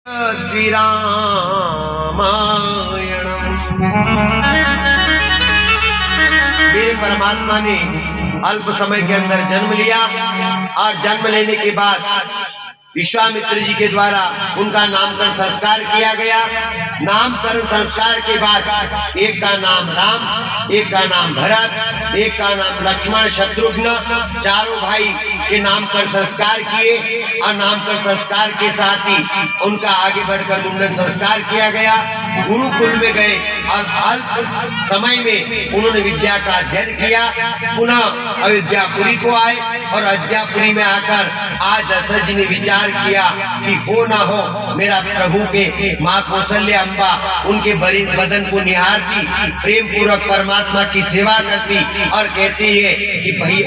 मेरे परमात्मा ने अल्प समय के अंदर जन्म लिया और जन्म लेने के बाद विश्वामित्र जी के द्वारा उनका नामकरण संस्कार किया गया। नामकरण संस्कार के बाद एक का नाम राम, एक का नाम भरत, एक का नाम लक्ष्मण, शत्रुघ्न, चारों भाई के नामकरण संस्कार किए और नामकरण संस्कार के साथ ही उनका आगे बढ़कर मुंडन संस्कार किया गया। गुरुकुल में गए और अल्प समय में उन्होंने विद्या का अध्ययन किया। पुनः अयोध्यापुरी को आए और अयोध्यापुरी में आकर आज दशरथ जी ने विचार किया कि हो ना हो मेरा प्रभु के माँ कौशल्या अम्बा उनके बदन को निहारती, प्रेम पूर्वक परमात्मा की सेवा करती और कहती है कि भाई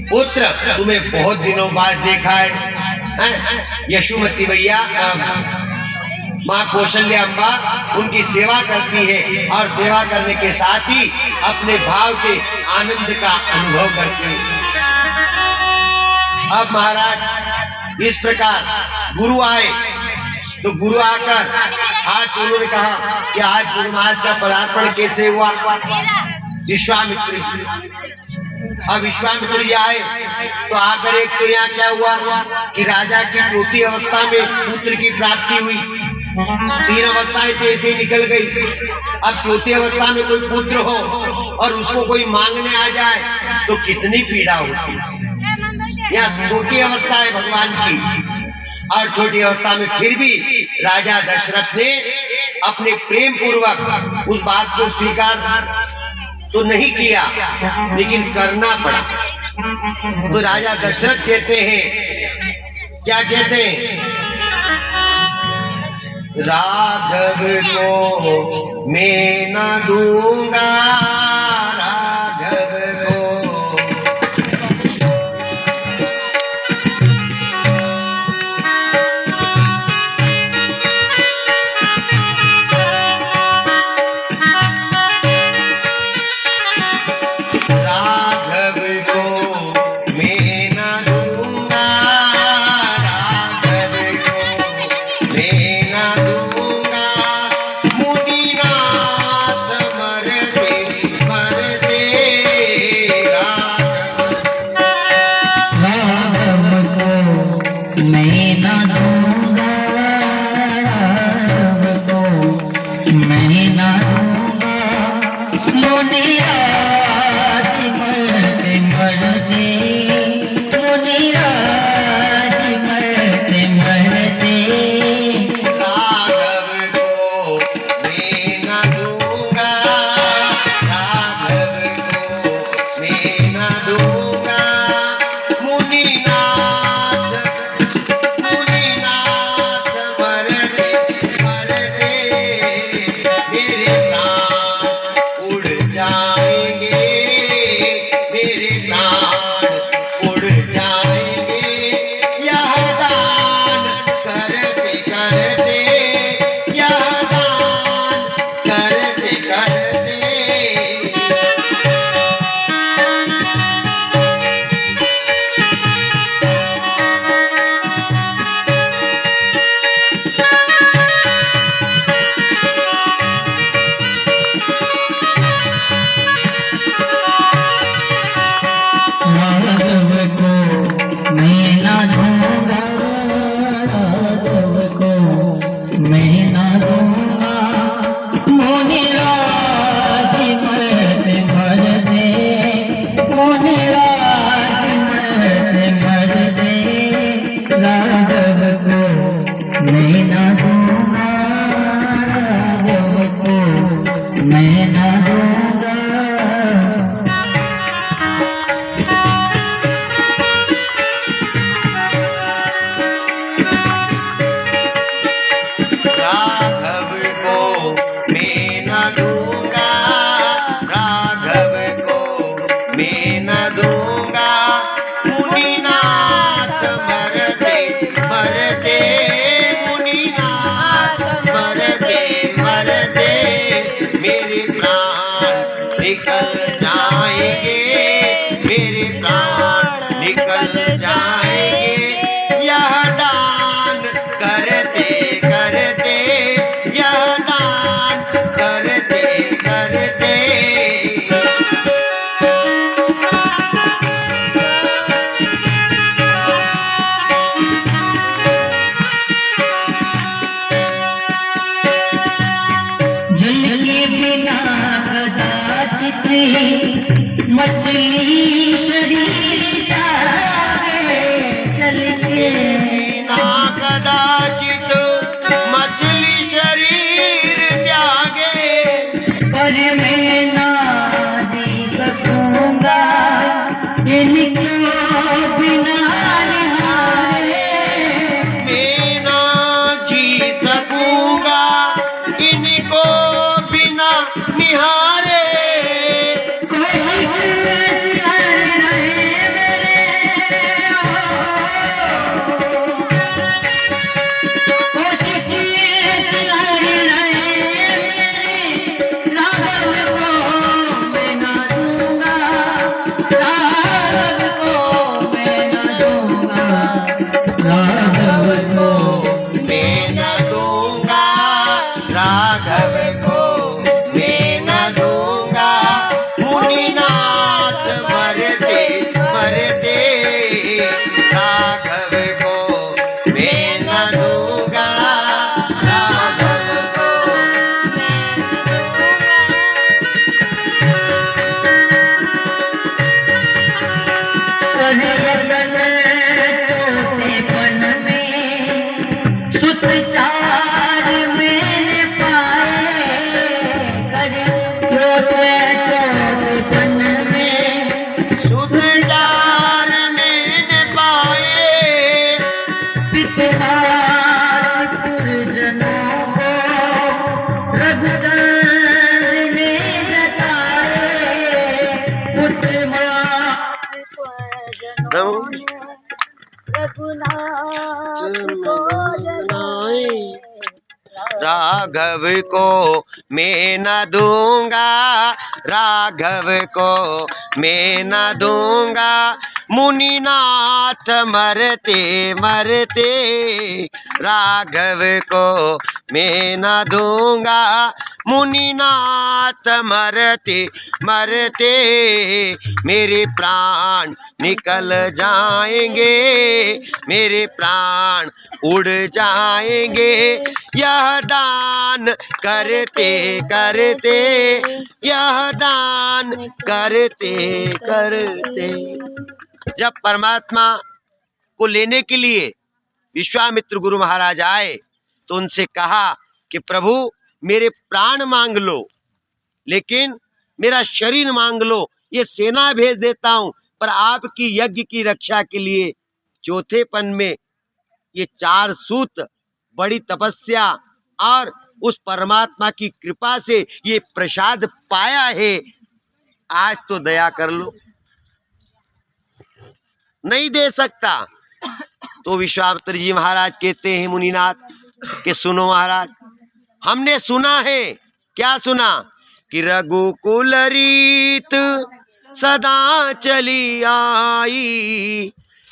पुत्र तुम्हें बहुत दिनों बाद देखा है। यशोमती मैया माँ कौशल्या अम्बा उनकी सेवा करती है और सेवा करने के साथ ही अपने भाव से आनंद का अनुभव करती है। अब महाराज इस प्रकार गुरु आए तो गुरु आकर आज उन्होंने कहा कि आज गुरु महाराज का पदार्पण कैसे हुआ। विश्वामित्र अब विश्वामित्र जी आए तो आकर एक तो यहाँ क्या हुआ कि राजा की चौथी अवस्था में पुत्र की प्राप्ति हुई। 3 अवस्थाएं तो ऐसे ही निकल गई। अब चौथी अवस्था में कोई पुत्र हो और उसको कोई मांगने आ जाए तो कितनी पीड़ा होती। यह छोटी अवस्था है भगवान की और छोटी अवस्था में फिर भी राजा दशरथ ने अपने प्रेम पूर्वक उस बात को स्वीकार तो नहीं किया लेकिन करना पड़ा। तो राजा दशरथ कहते हैं, क्या कहते हैं, राघव को मैं न दूंगा, राघव को निकल जाएंगे, यह दान करते करते मछली शरीर त्यागे जल के ना कदाचित मछली शरीर त्यागे, पर मैं ना जी सकूंगा इनको बिना निहारे। मैं ना जी सकूंगा इनको बिना निहारे। राघव को मैं न दूंगा, मुनिनाथ मरते मरते। राघव को मैं न दूंगा, राघव को मैं न दूंगा। चौथेपन में सुत चार मैंने पाए, चौथेपन में सुत चार मैंने पाए। पितृमात पुरजनों को रघुचंद्र ने जताए, पुत्रमात पुरजनों ने रघुनाथ को जताए। राघव को मैं न दूंगा, राघव को मैं न दूंगा, मुनिनाथ मरते मरते। राघव को मैं न दूंगा, मुनिनाथ मरते मरते। मेरे प्राण निकल जाएंगे, मेरे प्राण उड़ जाएंगे, यह दान करते करते, यह दान करते करते। जब परमात्मा को लेने के लिए विश्वामित्र गुरु महाराज आए तो उनसे कहा कि प्रभु मेरे प्राण मांग लो, लेकिन मेरा शरीर मांग लो, ये सेना भेज देता हूं, पर आपकी यज्ञ की रक्षा के लिए चौथेपन में ये 4 सूत बड़ी तपस्या और उस परमात्मा की कृपा से ये प्रसाद पाया है, आज तो दया कर लो। नहीं दे सकता तो विश्वामित्र जी महाराज कहते हैं मुनिनाथ कि सुनो महाराज, हमने सुना है। क्या सुना? कि रघुकुल रीत सदा चली आई,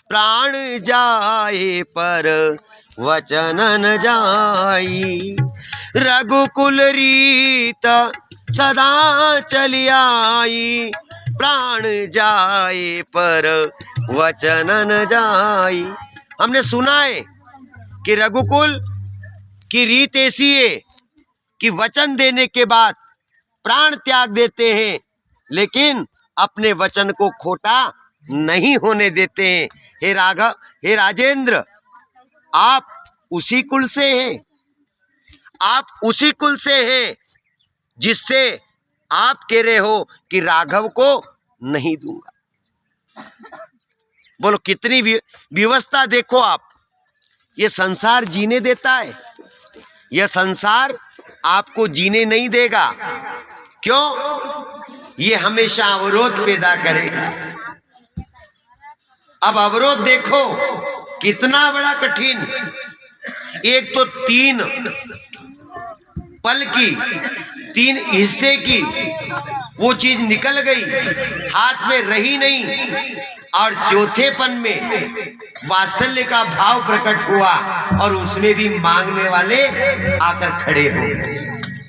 प्राण जाए पर वचन न जाई। रघुकुल रीत सदा चली आई, प्राण जाए पर वचन न जाई। हमने सुना है कि रघुकुल की रीत ऐसी है कि वचन देने के बाद प्राण त्याग देते हैं, लेकिन अपने वचन को खोटा नहीं होने देते हैं। हे राघव, हे राजेंद्र, आप उसी कुल से हैं, आप उसी कुल से हैं जिससे आप कह रहे हो कि राघव को नहीं दूंगा। बोलो कितनी व्यवस्था देखो आप। ये संसार जीने देता है, यह संसार आपको जीने नहीं देगा। क्यों? ये हमेशा अवरोध पैदा करेगा। अब अवरोध देखो कितना बड़ा कठिन। एक तो 3 पल की, 3 हिस्से की वो चीज निकल गई, हाथ में रही नहीं, और चौथेपन में वात्सल्य का भाव प्रकट हुआ और उसमें भी मांगने वाले आकर खड़े हो गए।